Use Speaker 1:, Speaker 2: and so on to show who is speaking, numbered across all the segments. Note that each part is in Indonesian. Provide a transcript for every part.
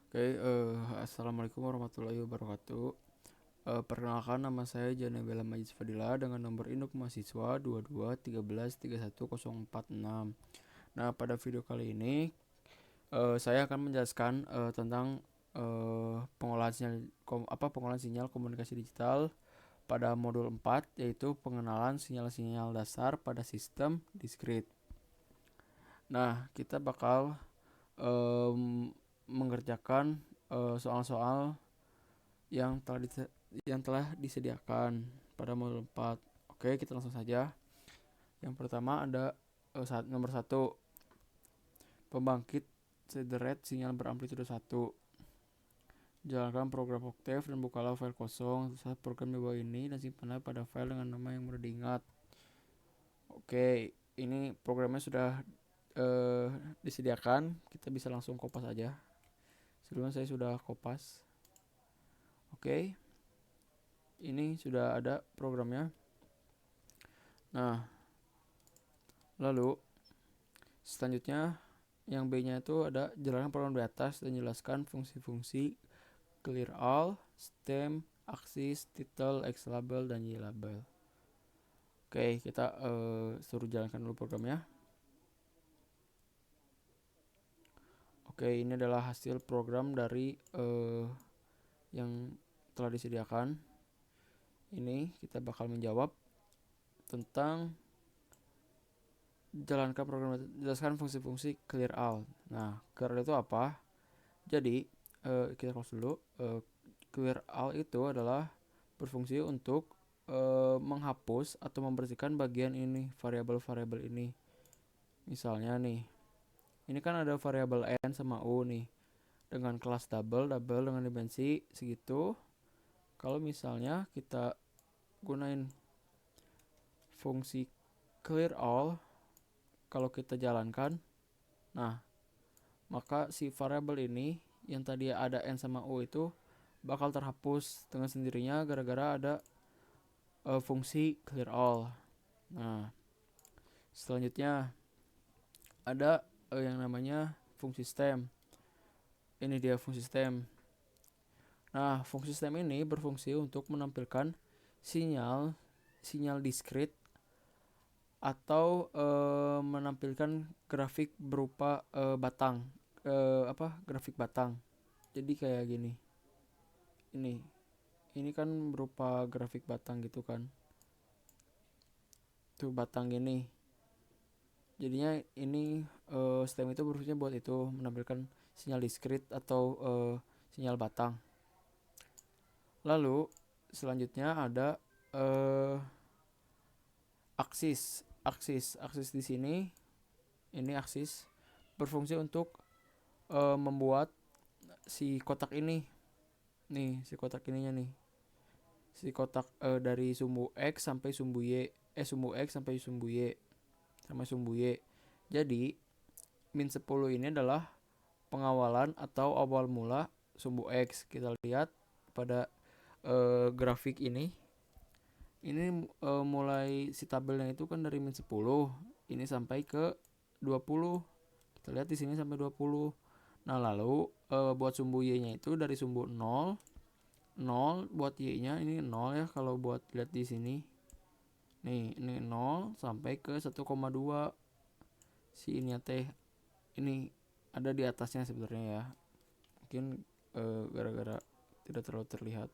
Speaker 1: Assalamualaikum warahmatullahi wabarakatuh. Perkenalkan, nama saya Janabela Majid Fadila dengan nomor induk mahasiswa 2213131046. Nah, pada video kali ini saya akan menjelaskan tentang pengolahan sinyal komunikasi digital pada modul 4, yaitu pengenalan sinyal-sinyal dasar pada sistem diskrit. Nah, kita bakal mengerjakan soal-soal yang telah disediakan pada modul 4. Oke, kita langsung saja. Yang pertama ada nomor 1, pembangkit sederet sinyal beramplitudo 1. Jalankan program Octave dan bukalah file kosong. Saat program di bawah ini dan simpanlah pada file dengan nama yang mudah diingat. Oke, ini programnya sudah disediakan. Kita bisa langsung kopas aja. Sebelumnya saya sudah kopas. Oke, ini sudah ada programnya. Nah, lalu selanjutnya yang B-nya itu ada jalankan program di atas dan jelaskan fungsi-fungsi clear all, stem, axis, title, x label, dan y label. Oke, kita suruh jalankan dulu programnya. Oke, ini adalah hasil program dari yang telah disediakan. Ini kita bakal menjawab tentang jalankan program, jelaskan fungsi-fungsi clear all. Nah, clear all itu apa? Jadi kita close dulu. Clear all itu adalah berfungsi untuk menghapus atau membersihkan bagian ini, variabel-variabel ini. Misalnya nih, ini kan ada variabel n sama u nih, dengan kelas double dengan dimensi segitu. Kalau misalnya kita gunain fungsi clear all, kalau kita jalankan, nah maka si variabel ini yang tadi ada n sama u itu bakal terhapus dengan sendirinya gara-gara ada fungsi clear all. Nah, selanjutnya ada yang namanya fungsi stem. Ini dia fungsi stem. Nah, fungsi stem ini berfungsi untuk menampilkan sinyal diskrit atau menampilkan grafik berupa batang, grafik batang. Jadi kayak gini. Ini kan berupa grafik batang gitu kan. Tuh batang gini. Jadinya ini stem itu berfungsi buat itu, menampilkan sinyal diskrit atau sinyal batang. Lalu selanjutnya ada aksis di sini. Ini aksis berfungsi untuk membuat si kotak ini. Nih, si kotak ininya nih. Si kotak dari sumbu X sampai sumbu Y, sumbu X sampai sumbu Y sama sumbu Y. Jadi min 10 ini adalah pengawalan atau awal mula sumbu X. Kita lihat pada grafik ini. Ini mulai si tabelnya itu kan dari min 10 ini sampai ke 20. Kita lihat di sini sampai 20. Nah, lalu buat sumbu Y-nya itu dari sumbu 0 buat Y-nya ini 0 ya kalau buat lihat di sini. Nih, ini 0 sampai ke 1,2. Si ini teh ini ada di atasnya sebenarnya ya. Mungkin gara-gara tidak terlalu terlihat.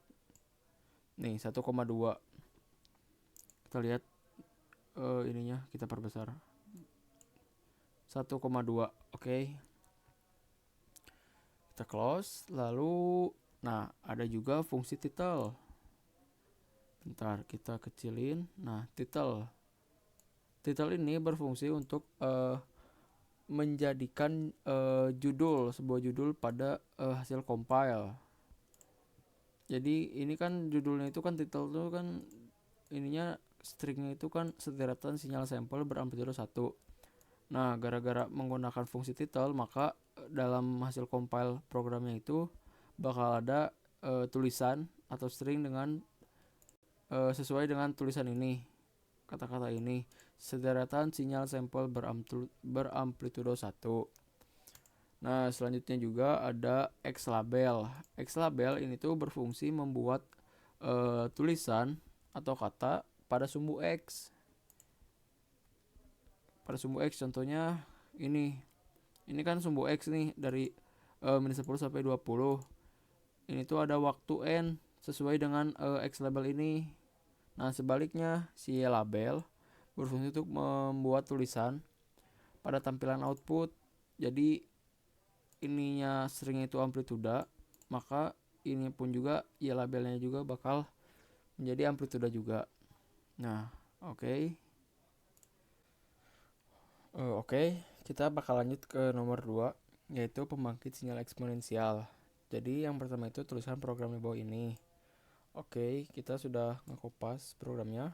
Speaker 1: Nih, 1,2. Kita lihat ininya kita perbesar. 1,2. Oke. Kita close. Lalu nah, ada juga fungsi title. Bentar, kita kecilin. Nah, title ini berfungsi untuk menjadikan sebuah judul pada hasil compile. Jadi ini kan judulnya itu kan title itu kan ininya stringnya itu kan sederetan sinyal sampel beramplitudo 1. Nah, gara-gara menggunakan fungsi title, maka dalam hasil compile programnya itu bakal ada tulisan atau string dengan sesuai dengan tulisan ini, kata-kata ini, sederetan sinyal sampel beramplitudo 1. Nah, selanjutnya juga ada X label. X label ini tuh berfungsi membuat tulisan atau kata pada sumbu X. Pada sumbu X contohnya ini. Ini kan sumbu X nih dari minus 10 sampai 20. Ini tuh ada waktu N sesuai dengan X label ini. Nah, sebaliknya si Y label berfungsi untuk membuat tulisan pada tampilan output. Jadi ininya seringnya itu amplituda, maka ini pun juga Y labelnya juga bakal menjadi amplituda juga. Nah, oke. Oke, kita bakal lanjut ke nomor 2, yaitu pembangkit sinyal eksponensial. Jadi yang pertama itu tulisan program di bawah ini. Oke, kita sudah ngekopas programnya.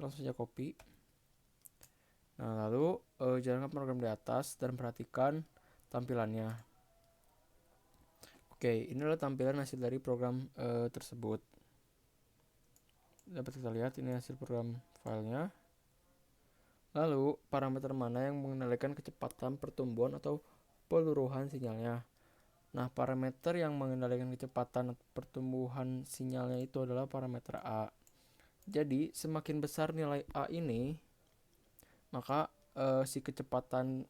Speaker 1: Langsung saja copy. Nah, lalu jalankan program di atas dan perhatikan tampilannya. Oke, ini adalah tampilan hasil dari program tersebut. Dapat kita lihat ini hasil program filenya. Lalu, parameter mana yang mengendalikan kecepatan pertumbuhan atau peluruhan sinyalnya? Nah, parameter yang mengendalikan kecepatan pertumbuhan sinyalnya itu adalah parameter A. Jadi, semakin besar nilai A ini, maka si kecepatan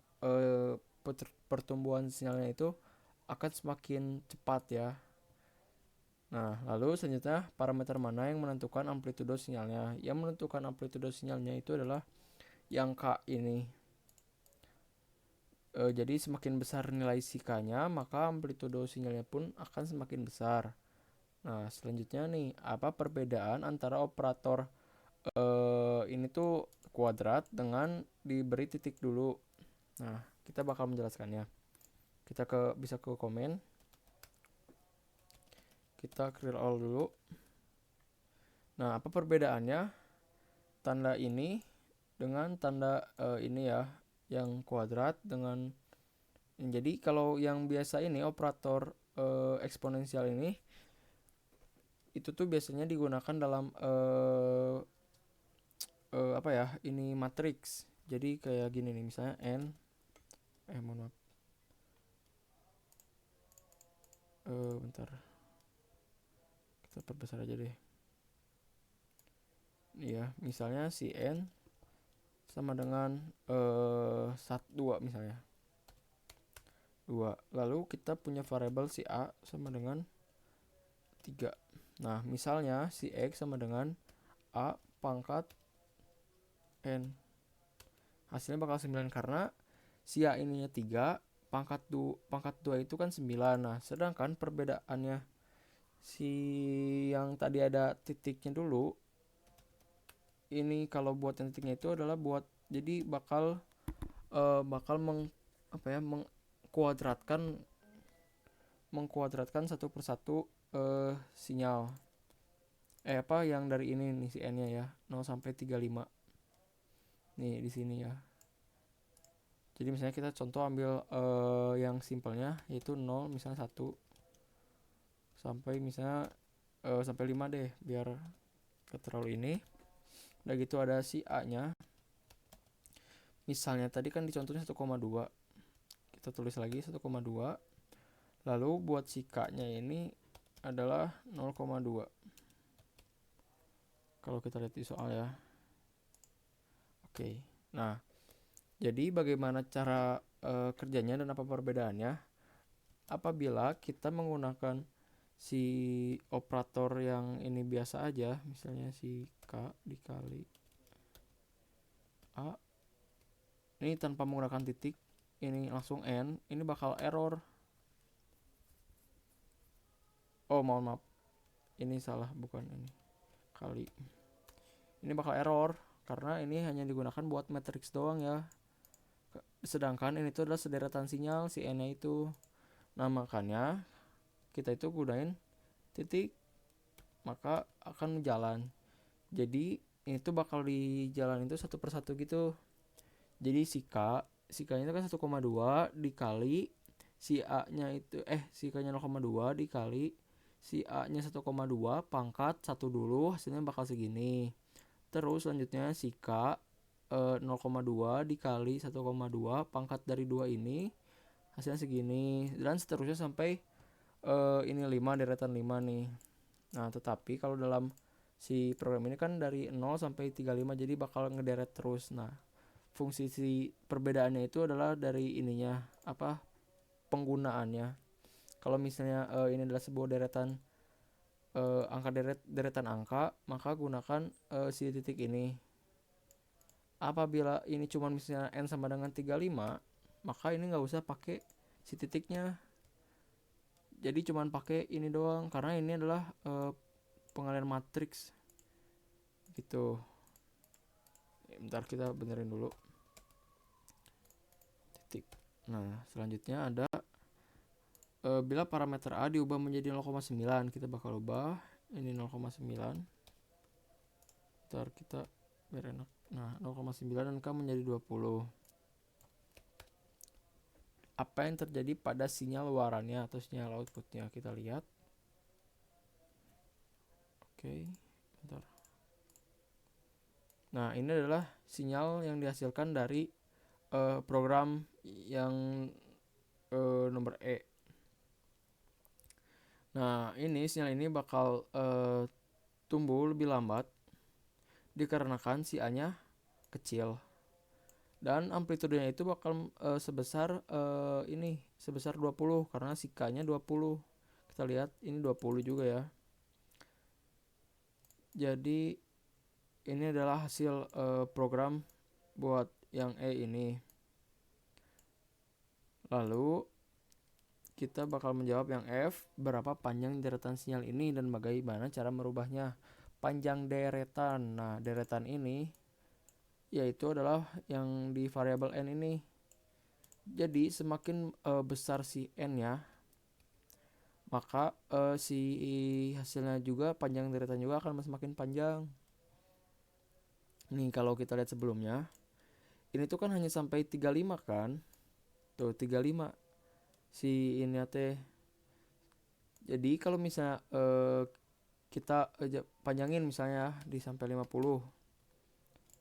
Speaker 1: pertumbuhan sinyalnya itu akan semakin cepat ya. Nah, lalu selanjutnya parameter mana yang menentukan amplitudo sinyalnya? Yang menentukan amplitudo sinyalnya itu adalah yang K ini. Jadi semakin besar nilai si K-nya, maka amplitudo sinyalnya pun akan semakin besar. Nah, selanjutnya nih, apa perbedaan antara operator ini tuh kuadrat dengan diberi titik dulu? Nah, kita bakal menjelaskannya. Kita bisa ke komen. Kita clear all dulu. Nah, apa perbedaannya tanda ini dengan tanda ini ya, yang kuadrat dengan. Jadi kalau yang biasa ini operator eksponensial ini itu tuh biasanya digunakan dalam apa ya, ini matriks. Jadi kayak gini nih, misalnya n mohon maaf, bentar, kita perbesar aja deh. Iya, misalnya si n sama dengan 2 misalnya 2. Lalu kita punya variabel si A sama dengan 3. Nah, misalnya si X sama dengan A pangkat N. Hasilnya bakal 9 karena si A ininya 3, pangkat 2 itu kan 9. Nah, sedangkan perbedaannya si yang tadi ada titiknya dulu, ini kalau buat yang titiknya itu adalah buat, jadi bakal mengkuadratkan satu persatu sinyal yang dari ini nih si n-nya ya, 0 sampai 35 nih di sini ya. Jadi misalnya kita contoh ambil yang simpelnya, yaitu 0 misalnya 1 sampai misalnya sampai 5 deh biar gak terlalu ini. Udah gitu ada si A-nya. Misalnya tadi kan dicontohnya 1,2. Kita tulis lagi 1,2. Lalu buat si K-nya ini adalah 0,2. Kalau kita lihat di soal ya. Oke. Nah, jadi bagaimana cara kerjanya dan apa perbedaannya? Apabila kita menggunakan si operator yang ini biasa aja, misalnya si K dikali A, ini tanpa menggunakan titik, ini langsung N, ini bakal error. Oh, mohon maaf, ini salah, bukan ini kali. Ini bakal error karena ini hanya digunakan buat matriks doang ya. Sedangkan ini tuh adalah sederetan sinyal si N-nya itu. Nah, makanya kita itu gunain titik, maka akan jalan. Jadi ini tuh bakal dijalanin itu satu persatu gitu. Jadi si K-nya itu kan 1,2 dikali si A-nya itu si K-nya 0,2 dikali si A-nya 1,2 pangkat 1 dulu, hasilnya bakal segini. Terus selanjutnya si K 0,2 dikali 1,2 pangkat dari 2 ini, hasilnya segini, dan seterusnya sampai ini 5, deretan 5 nih. Nah, tetapi kalau dalam si program ini kan dari 0 sampai 35, jadi bakal ngederet terus. Nah, fungsi si perbedaannya itu adalah dari ininya, apa, penggunaannya. Kalau misalnya ini adalah sebuah deretan angka deretan angka, maka gunakan si titik ini. Apabila ini cuma misalnya n sama dengan 35, maka ini nggak usah pakai si titiknya. Jadi cuman pakai ini doang, karena ini adalah pengalian matriks gitu. Bentar, kita benerin dulu titik. Nah, selanjutnya ada bila parameter A diubah menjadi 0,9, kita bakal ubah ini 0,9. Bentar, kita biar enak. Nah, 0,9 dan K menjadi 20. Apa yang terjadi pada sinyal luarannya atau sinyal outputnya, kita lihat. Oke, bentar. Nah, ini adalah sinyal yang dihasilkan dari program yang nomor E. Nah, ini sinyal ini bakal tumbuh lebih lambat dikarenakan si A-nya kecil. Dan amplitudenya itu bakal sebesar ini, sebesar 20 karena si K-nya 20. Kita lihat ini 20 juga ya. Jadi ini adalah hasil program buat yang E ini. Lalu kita bakal menjawab yang F, berapa panjang deretan sinyal ini dan bagaimana cara merubahnya. Panjang deretan. Nah, deretan ini yaitu adalah yang di variabel n ini. Jadi semakin besar si n-nya, maka si hasilnya juga, panjang deretan juga akan semakin panjang. Nih, kalau kita lihat sebelumnya, ini tuh kan hanya sampai 35 kan. Tuh 35 si ini teh. Jadi kalau misalnya kita panjangin misalnya di sampai 50,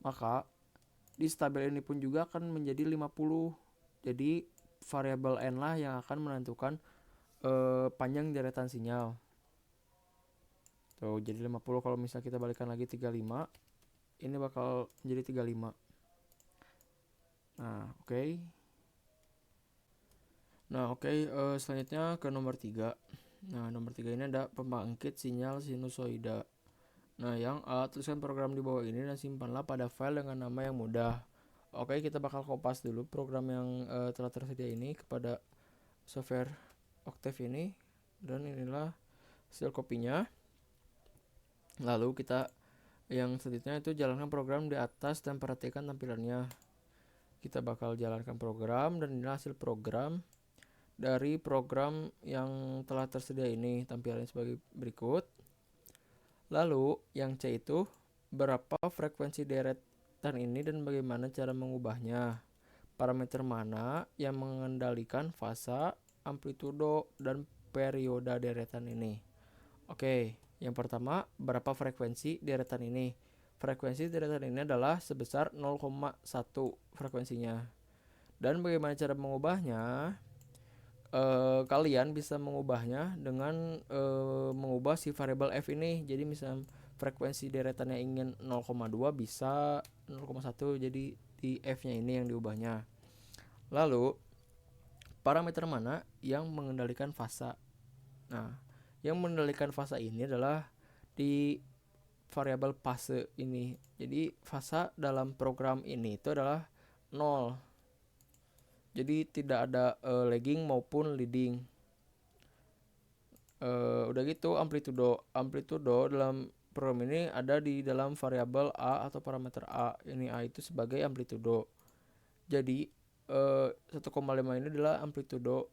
Speaker 1: maka di stabil ini pun juga akan menjadi 50. Jadi variabel n lah yang akan menentukan panjang deretan sinyal. Tuh, jadi 50 kalau misalnya kita balikan lagi 35, ini bakal menjadi 35. Nah, oke. Nah, oke, selanjutnya ke nomor 3. Nah, nomor 3 ini ada pembangkit sinyal sinusoida. Nah, yang A, tuliskan program di bawah ini dan simpanlah pada file dengan nama yang mudah. Oke, kita bakal kopas dulu program yang telah tersedia ini kepada software Octave ini, dan inilah hasil kopinya. Lalu kita yang selanjutnya itu jalankan program di atas dan perhatikan tampilannya. Kita bakal jalankan program, dan inilah hasil program dari program yang telah tersedia ini. Tampilannya sebagai berikut. Lalu yang C itu, berapa frekuensi deretan ini dan bagaimana cara mengubahnya. Parameter mana yang mengendalikan fasa, amplitudo, dan periode deretan ini. Oke, yang pertama, berapa frekuensi deretan ini. Frekuensi deretan ini adalah sebesar 0,1 frekuensinya. Dan bagaimana cara mengubahnya? Kalian bisa mengubahnya dengan mengubah si variabel f ini. Jadi misal frekuensi deretannya ingin 0,2, bisa 0,1, jadi di f-nya ini yang diubahnya. Lalu parameter mana yang mengendalikan fasa. Nah, yang mengendalikan fasa ini adalah di variabel fase ini. Jadi fasa dalam program ini itu adalah 0. Jadi tidak ada lagging maupun leading. Udah gitu amplitudo dalam program ini ada di dalam variabel A atau parameter A. Ini A itu sebagai amplitudo. Jadi 1,5 ini adalah amplitudo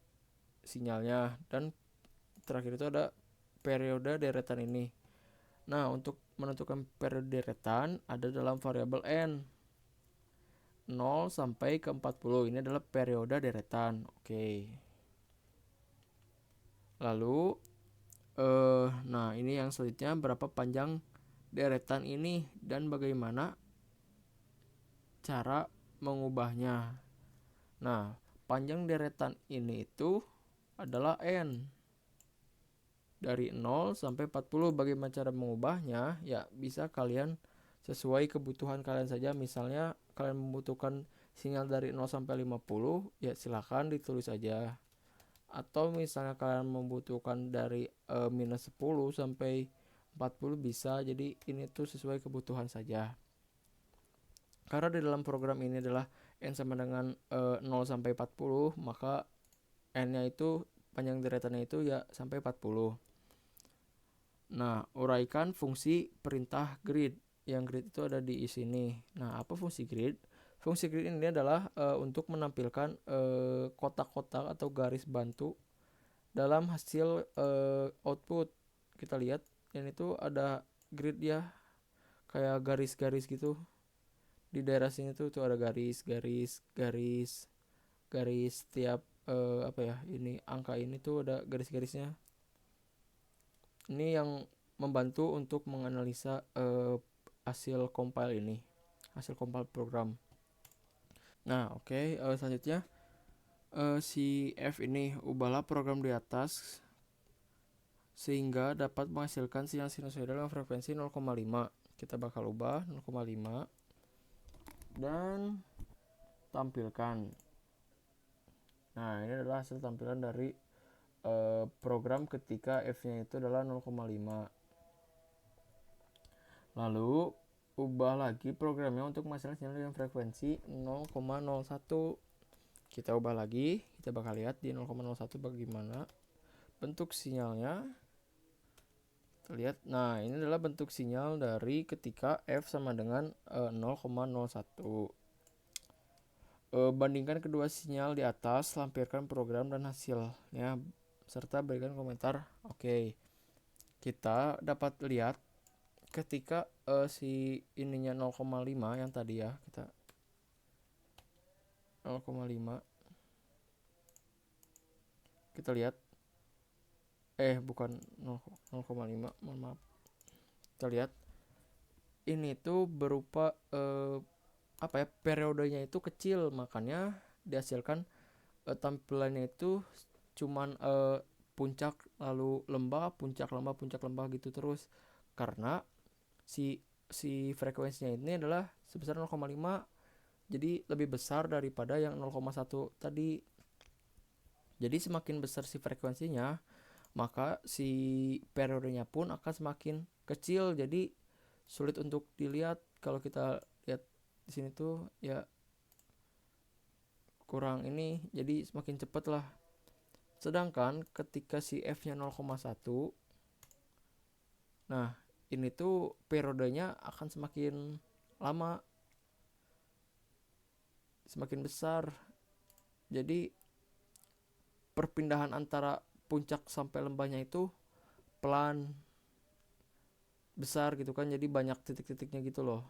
Speaker 1: sinyalnya, dan terakhir itu ada periode deretan ini. Nah, untuk menentukan periode deretan ada dalam variabel n. 0 sampai ke 40 ini adalah periode deretan. Oke. Lalu nah ini yang selanjutnya, berapa panjang deretan ini dan bagaimana cara mengubahnya. Nah, panjang deretan ini itu adalah N. Dari 0 sampai 40. Bagaimana cara mengubahnya? Ya bisa kalian sesuai kebutuhan kalian saja. Misalnya kalian membutuhkan sinyal dari 0 sampai 50, ya silahkan ditulis aja. Atau misalnya kalian membutuhkan dari minus 10 sampai 40 bisa. Jadi ini tuh sesuai kebutuhan saja. Karena di dalam program ini adalah N sama dengan 0 sampai 40, maka N-nya itu panjang deretannya itu ya sampai 40. Nah, uraikan fungsi perintah grid. Yang grid itu ada di sini. Nah, apa fungsi grid? Fungsi grid ini adalah untuk menampilkan kotak-kotak atau garis bantu dalam hasil output. Kita lihat, dan itu ada grid ya, kayak garis-garis gitu. Di daerah sini tuh ada garis-garis, garis setiap apa ya, ini angka ini tuh ada garis-garisnya. Ini yang membantu untuk menganalisa hasil compile ini, hasil compile program. Nah, oke. Selanjutnya si F ini, ubahlah program di atas sehingga dapat menghasilkan sinyal sinusoidal dengan frekuensi 0,5. Kita bakal ubah 0,5 dan tampilkan. Nah, ini adalah hasil tampilan dari program ketika F-nya itu adalah 0,5. Lalu ubah lagi programnya untuk menghasilkan sinyal dengan frekuensi 0,01. Kita ubah lagi, kita bakal lihat di 0,01 bagaimana bentuk sinyalnya. Kita lihat, nah ini adalah bentuk sinyal dari ketika F sama dengan 0,01. Bandingkan kedua sinyal di atas, lampirkan program dan hasilnya serta berikan komentar. Oke. Kita dapat lihat ketika si ininya 0,5 yang tadi ya, kita 0,5 kita lihat bukan 0,5, mohon maaf. Kita lihat ini tuh berupa apa ya, periodenya itu kecil, makanya dihasilkan tampilannya itu cuman puncak lalu lembah, puncak lembah gitu terus, karena si frekuensinya ini adalah sebesar 0,5, jadi lebih besar daripada yang 0,1 tadi. Jadi semakin besar si frekuensinya, maka si periodenya pun akan semakin kecil, jadi sulit untuk dilihat. Kalau kita lihat di sini tuh ya kurang ini, jadi semakin cepat lah. Sedangkan ketika si F-nya 0,1, nah ini tuh periodenya akan semakin lama, semakin besar. Jadi perpindahan antara puncak sampai lembahnya itu pelan, besar gitu kan, jadi banyak titik-titiknya gitu loh.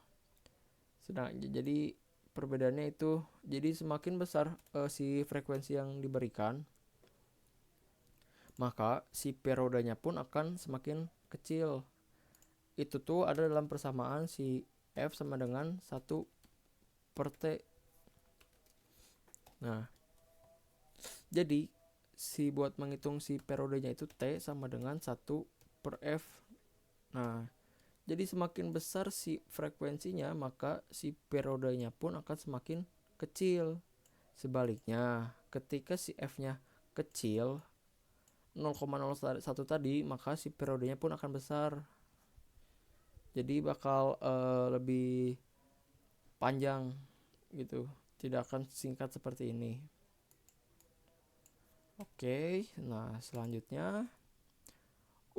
Speaker 1: Jadi perbedaannya itu, jadi semakin besar si frekuensi yang diberikan, maka si periodenya pun akan semakin kecil. Itu tuh ada dalam persamaan si F sama dengan 1/T. Nah, jadi buat menghitung si periodenya itu T sama dengan 1/F. Nah, jadi semakin besar si frekuensinya, maka si periodenya pun akan semakin kecil. Sebaliknya, ketika si F-nya kecil 0,01 tadi, maka si periodenya pun akan besar. Jadi bakal lebih panjang gitu, tidak akan singkat seperti ini. Oke, nah selanjutnya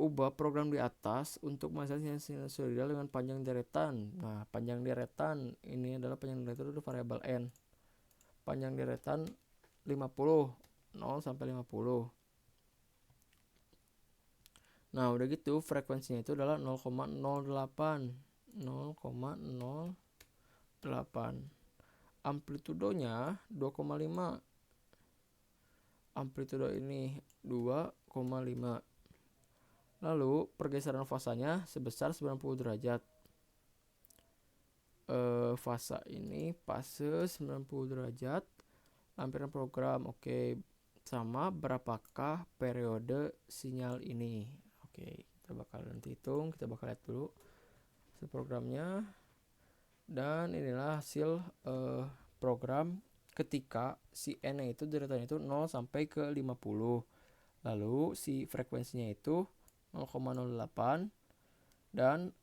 Speaker 1: ubah program di atas untuk menghasilkan sinusoidal dengan panjang deretan. Nah, panjang deretan ini adalah panjang deretan itu variabel n. Panjang deretan 50, 0 sampai 50. Nah, udah gitu frekuensinya itu adalah 0,08. 0,08. Amplitudonya 2,5. Amplitudo ini 2,5. Lalu pergeseran fasanya sebesar 90 derajat. Fasa ini fase 90 derajat. lampiran program. Oke, sama berapakah periode sinyal ini. Oke, kita bakal nanti hitung, kita bakal lihat dulu hasil programnya. Dan inilah hasil program ketika si n itu deretan itu 0 sampai ke 50. Lalu si frekuensinya itu 0,08 dan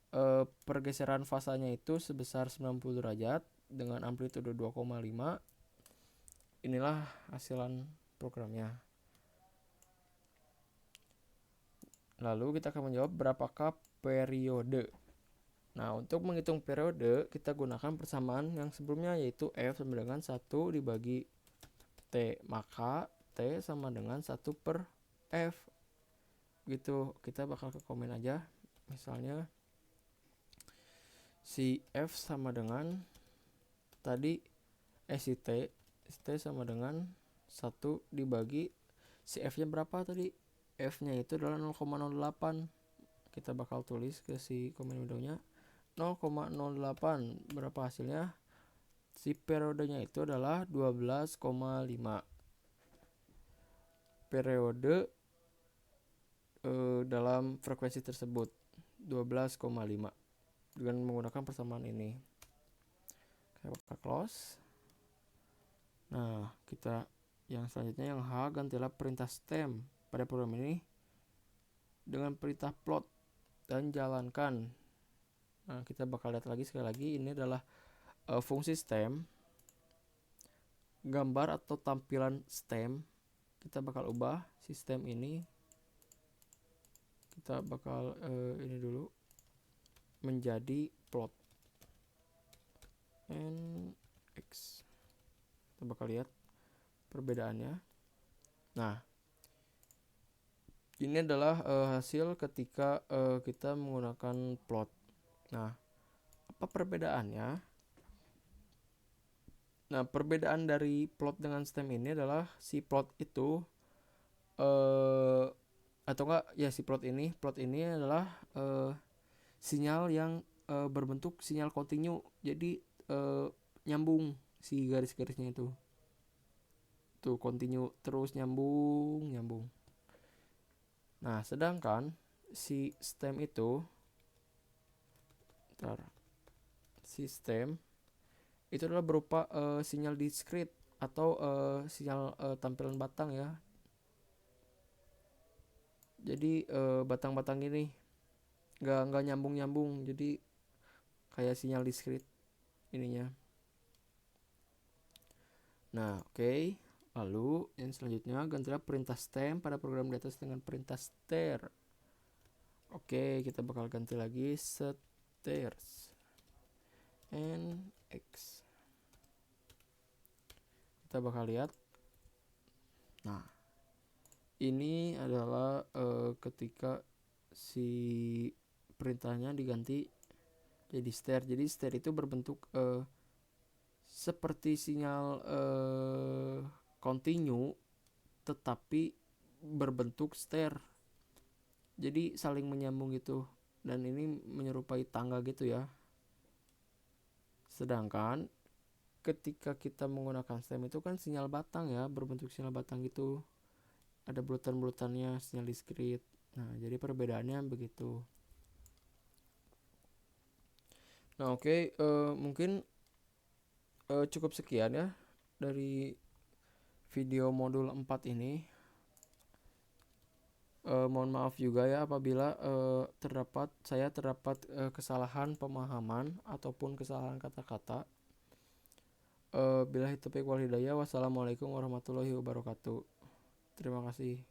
Speaker 1: pergeseran fasanya itu sebesar 90 derajat dengan amplitude 2,5. Inilah hasilan programnya. Lalu kita akan menjawab berapakah periode. Nah, untuk menghitung periode kita gunakan persamaan yang sebelumnya, yaitu F sama dengan 1 dibagi T. Maka T sama dengan 1 per F. Gitu, kita bakal ke komen aja. Misalnya si F sama dengan tadi si T sama dengan 1 dibagi si F nya berapa tadi? F nya itu adalah 0,08. Kita bakal tulis ke si komen videonya 0,08. Berapa hasilnya? Si periodenya itu adalah 12,5 periode dalam frekuensi tersebut, 12,5 dengan menggunakan persamaan ini. Saya bakal close. Nah, kita yang selanjutnya yang H, gantilah perintah stem pada program ini dengan perintah plot dan jalankan. Nah, kita bakal lihat lagi sekali lagi, ini adalah fungsi stem, gambar atau tampilan stem. Kita bakal ubah sistem ini, kita bakal ini dulu menjadi plot nx. Kita bakal lihat perbedaannya. Nah, ini adalah hasil ketika kita menggunakan plot. Nah, apa perbedaannya? Nah, perbedaan dari plot dengan stem ini adalah si plot itu atau enggak ya, si plot ini adalah sinyal yang berbentuk sinyal kontinu. Jadi nyambung si garis-garisnya itu. Tuh, kontinu terus nyambung. Nah, sedangkan si stem itu sistem itu adalah berupa sinyal diskrit atau sinyal tampilan batang ya. Jadi batang-batang ini nggak nyambung, jadi kayak sinyal diskrit ininya. Nah, oke. Lalu yang selanjutnya, gantilah perintah stem pada program di atas dengan perintah stir. Oke, kita bakal ganti lagi stirs nx. Kita bakal lihat. Nah, ini adalah ketika si perintahnya diganti jadi stir. Jadi stir itu berbentuk seperti sinyal continue tetapi berbentuk stir. Jadi saling menyambung gitu, dan ini menyerupai tangga gitu ya. Sedangkan ketika kita menggunakan stem itu kan sinyal batang ya, berbentuk sinyal batang gitu. Ada bulutan-bulutannya, sinyal diskrit. Nah, jadi perbedaannya begitu. Nah, oke, mungkin cukup sekian ya dari video modul 4 ini. Mohon maaf juga ya apabila saya terdapat kesalahan pemahaman ataupun kesalahan kata-kata. Billahi taufiq wal hidayah. Wassalamualaikum warahmatullahi wabarakatuh. Terima kasih.